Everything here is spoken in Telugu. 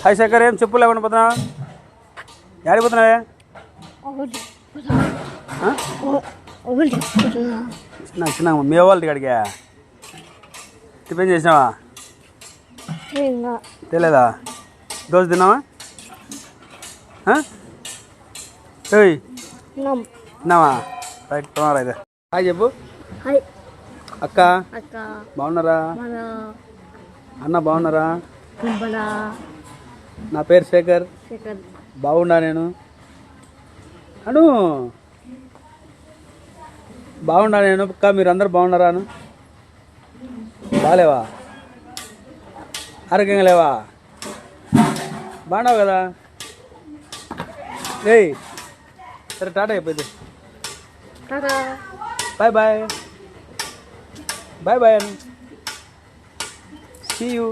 హాయ్ శేఖర్, ఏం చెప్పులు లేకుండా పోతున్నావా? యాడికి పోతున్నావే? చిన్న మీ వాళ్ళ కాడిగా టిఫిన్ చేసినావా? తెలియదా? దోశ తిన్నావా? తిన్నావా? రైట్, తిన్నారా? అయితే హాయ్ చెప్పు. అక్క బాగున్నారా? అన్న బాగున్నారా? నా పేరు శేఖర్. బాగున్నా నేను. అను బాగున్నా నేను. అక్క మీరు అందరు బాగున్నారా? అను బాగాలేవా? ఆరోగ్యంగా లేవా? బాగున్నావు కదా? ఏయ్ సరే, టాటా అయిపోయింది. Bye bye. బాయ్ బాయ్ అను. See you.